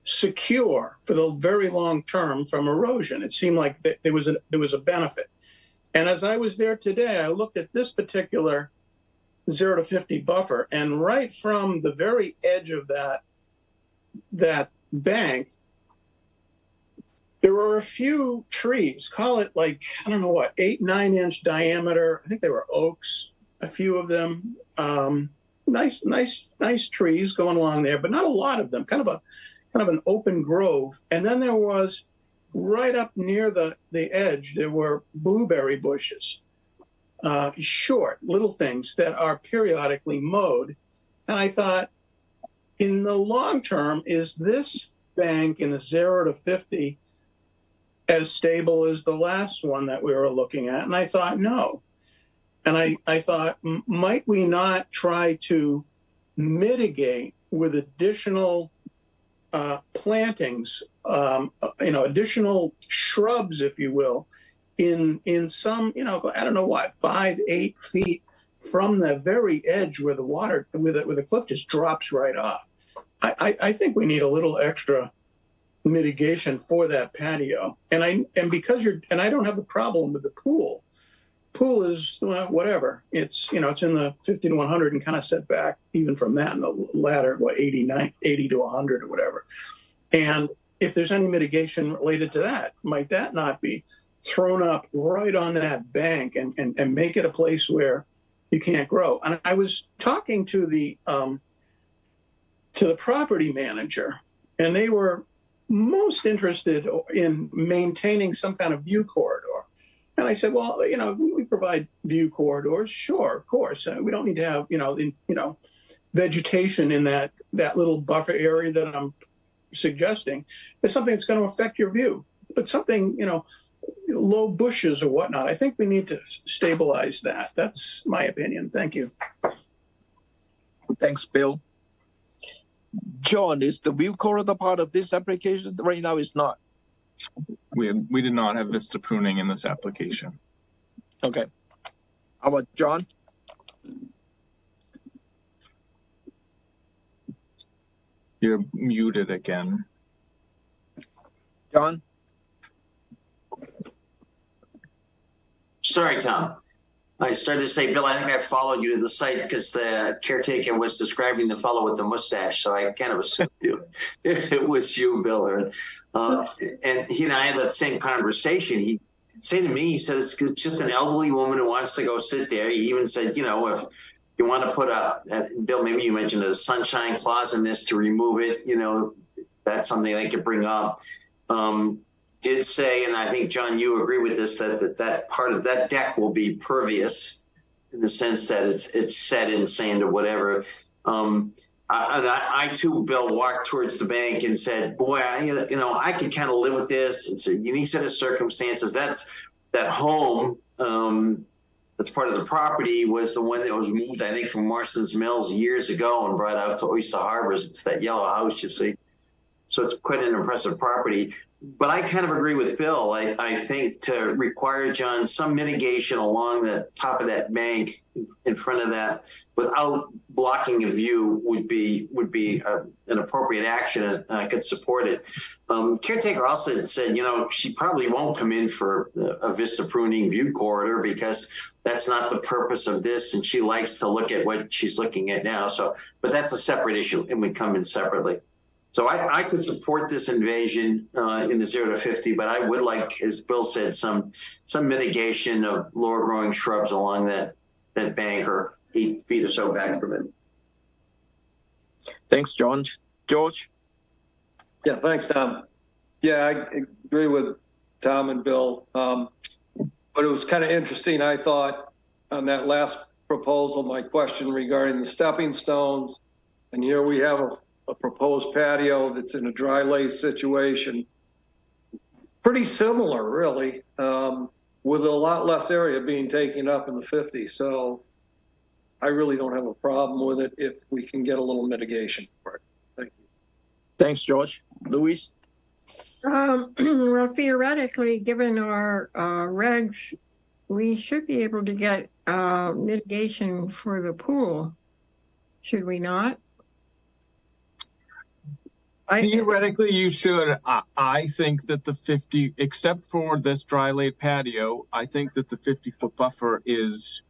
secure for the very long term from erosion. It seemed like there was a benefit. And as I was there today, I looked at this particular 0 to 50 buffer, and right from the very edge of that bank, there were a few trees, call it like, 8-9 inch diameter. I think they were oaks, a few of them. Nice trees going along there, but not a lot of them, kind of an open grove. And then there was right up near the edge, there were blueberry bushes, short little things that are periodically mowed. And I thought, in the long term, is this bank in the 0 to 50 as stable as the last one that we were looking at? And I thought, no. And I thought, might we not try to mitigate with additional plantings, additional shrubs, if you will, in some, 5-8 feet from the very edge where the water, where the cliff just drops right off. I think we need a little extra mitigation for that patio. And I don't have a problem with the pool. Pool is whatever. It's in the 50 to 100 and kind of set back even from that in the ladder, 80 to 100 or whatever. And if there's any mitigation related to that, might that not be thrown up right on that bank and make it a place where you can't grow. And I was talking to the property manager, and they were most interested in maintaining some kind of view corridor. And I said, well, we provide view corridors. Sure, of course. We don't need to have, vegetation in that little buffer area that I'm suggesting. It's something that's going to affect your view. But something, low bushes or whatnot, I think we need to stabilize that. That's my opinion. Thank you. Thanks, Bill. John, is the view corridor part of this application? Right now, it's not. We did not have vista pruning in this application. Okay. How about John? You're muted again. John? Sorry, Tom. I started to say, Bill, I think I followed you to the site because the caretaker was describing the fellow with the mustache, so I kind of assumed it was you, Bill. And he and I had that same conversation. He said to me, he said, it's just an elderly woman who wants to go sit there. He even said, if you want to put Bill, maybe you mentioned a sunshine clause in this to remove it, that's something they could bring up. Did say, and I think, John, you agree with this, that part of that deck will be pervious in the sense that it's set in sand or whatever. I too, Bill, walked towards the bank and said, boy, I can kind of live with this. It's a unique set of circumstances. That home that's part of the property was the one that was moved, I think, from Marston's Mills years ago and brought out to Oyster Harbors. It's that yellow house, you see. So it's quite an impressive property. But I kind of agree with Bill. I think to require, John, some mitigation along the top of that bank in front of that without blocking a view would be an appropriate action, and I could support it. Caretaker also said, she probably won't come in for a vista pruning view corridor because that's not the purpose of this, and she likes to look at what she's looking at now. But that's a separate issue and would come in separately. So I could support this invasion in the 0 to 50, but I would like, as Bill said, some mitigation of lower growing shrubs along that bank or 8 feet or so back from it. Thanks, John. George? Yeah, thanks, Tom. Yeah, I agree with Tom and Bill. But it was kind of interesting, I thought, on that last proposal, my question regarding the stepping stones. And here we have a proposed patio that's in a dry lay situation. Pretty similar, really, with a lot less area being taken up in the 50. So I really don't have a problem with it if we can get a little mitigation for it. Thank you. Thanks, George. Louise? Well, theoretically, given our regs, we should be able to get mitigation for the pool. Should we not? Theoretically, you should. I think that the 50, except for this dry laid patio, I think that the 50-foot buffer is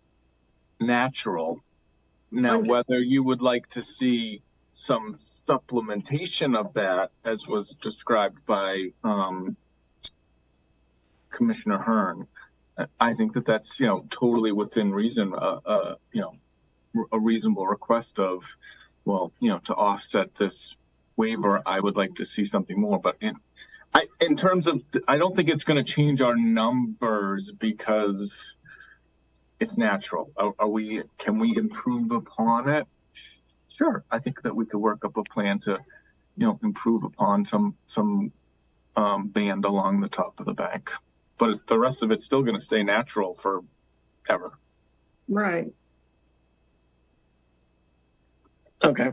natural. Now, whether you would like to see some supplementation of that, as was described by Commissioner Hearn, I think that that's totally within reason. A reasonable request of, to offset this waiver, I would like to see something more. But in terms of, I don't think it's going to change our numbers because it's natural. Can we improve upon it? Sure. I think that we could work up a plan to, improve upon some band along the top of the bank. But the rest of it's still going to stay natural forever. Right. Okay.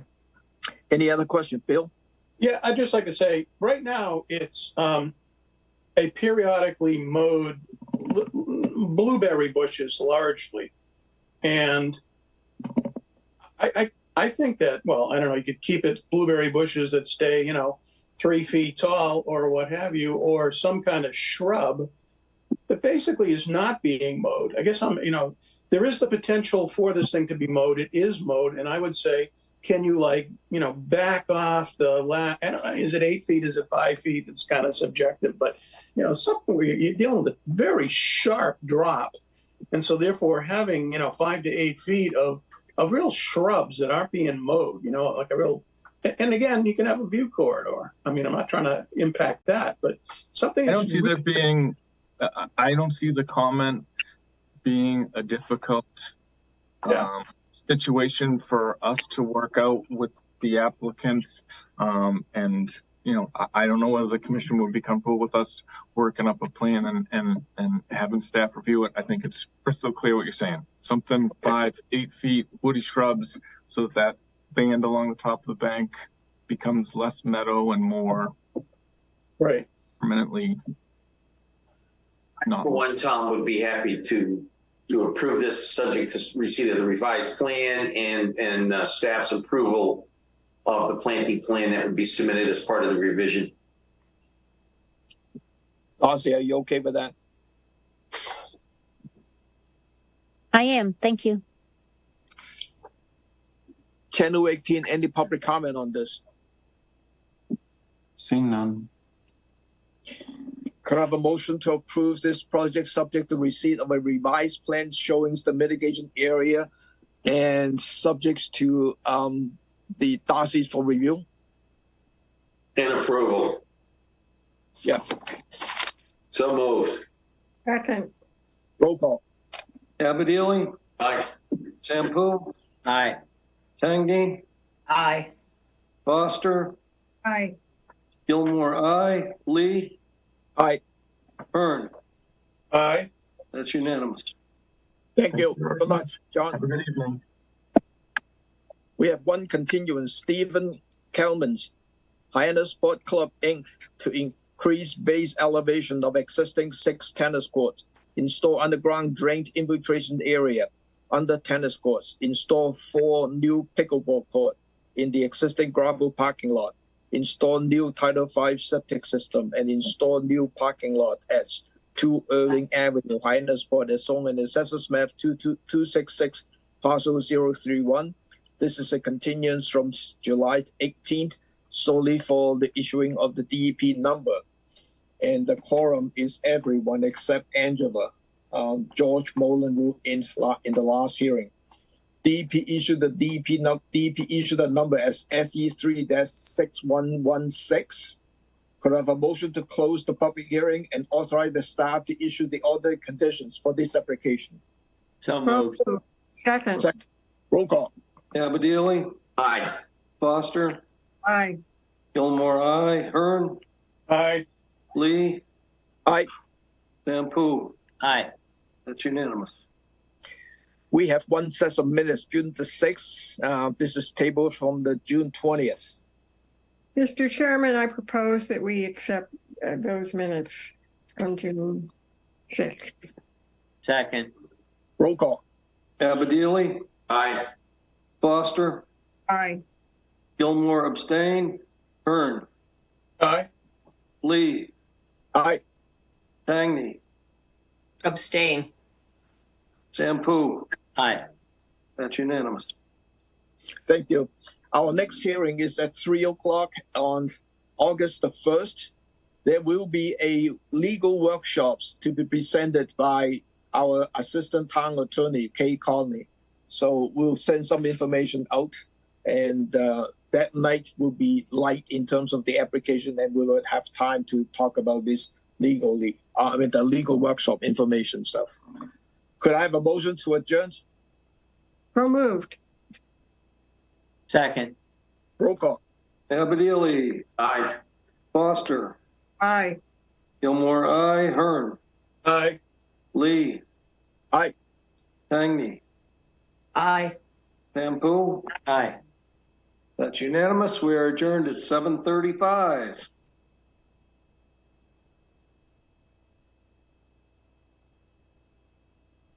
Any other questions, Bill? Yeah, I'd just like to say, right now it's a periodically mowed blueberry bushes largely, and I think that, I don't know, you could keep it blueberry bushes that stay 3 feet tall or what have you, or some kind of shrub that basically is not being mowed. I guess there is the potential for this thing to be mowed. It is mowed, and I would say, can you back off I don't know, is it 8 feet? Is it 5 feet? It's kind of subjective, but something where you're dealing with a very sharp drop And so therefore having, 5 to 8 feet of real shrubs that aren't being mowed, like a real, and again, you can have a view corridor. I mean, I'm not trying to impact that, but something. I don't see that being, I don't see the comment being a difficult situation for us to work out with the applicant. And, I don't know whether the commission would be comfortable with us working up a plan and having staff review it. I think it's crystal clear what you're saying. Something 5, 8 feet, woody shrubs, so that band along the top of the bank becomes less meadow and more permanently. For one, Tom would be happy to approve this subject to receipt of the revised plan and staff's approval of the planting plan that would be submitted as part of the revision. Darcy, are you okay with that? I am. Thank you. 10:18, any public comment on this? Seeing none. Could I have a motion to approve this project subject to receipt of a revised plan showing the mitigation area and subject to the Darcy for review? And approval. Yeah. So moved. Second. Roll call. Abadili, Aye. Sampu, Aye. Tangi, Aye. Foster, Aye. Gilmore, aye. Lee, Aye. Hearn. Aye. That's unanimous. Thank you. very Good luck, much. John. Have a good evening. We have one continuance, Stephen Kelmans, Hyannis Sport Club, Inc., to increase base elevation of existing 6 tennis courts, install underground drained infiltration area under tennis courts, install 4 new pickleball court in the existing gravel parking lot, install new Title V septic system, and install new parking lot at 2 Irving Avenue, Hyannis Sport, as shown in Assessors Map 266, parcel 031. This is a continuance from July 18th, solely for the issuing of the DEP number. And the quorum is everyone except Angela, George Molen in the last hearing. DEP issued the DEP issued a number as SE3-6116. Could I have a motion to close the public hearing and authorize the staff to issue the order conditions for this application? So moved. Second. Second. Roll call. Abadili, Aye. Foster, Aye. Gilmore, aye. Hearn, Aye. Lee, Aye. Sampu. Aye. That's unanimous. We have one set of minutes, June the 6th. This is tabled from the June 20th. Mr. Chairman, I propose that we accept those minutes from June 6th. Second. Roll call. Abadili, Aye. Foster, Aye. Gilmore abstain. Hearn, Aye. Lee, Aye. Tangney, Abstain. Sampu. Aye. That's unanimous. Thank you. Our next hearing is at 3 o'clock on August the 1st. There will be a legal workshops to be presented by our Assistant Town Attorney, Kay Conley. So we'll send some information out, and that night will be light in terms of the application, and we will have time to talk about this legally. The legal workshop information stuff. Could I have a motion to adjourn? So moved. Second. Roll call. Abadili, Aye. Foster, Aye. Gilmore, aye. Hearn, Aye. Lee, Aye. Tangney, Aye. Sampu. Aye. That's unanimous. We are adjourned at 7:35.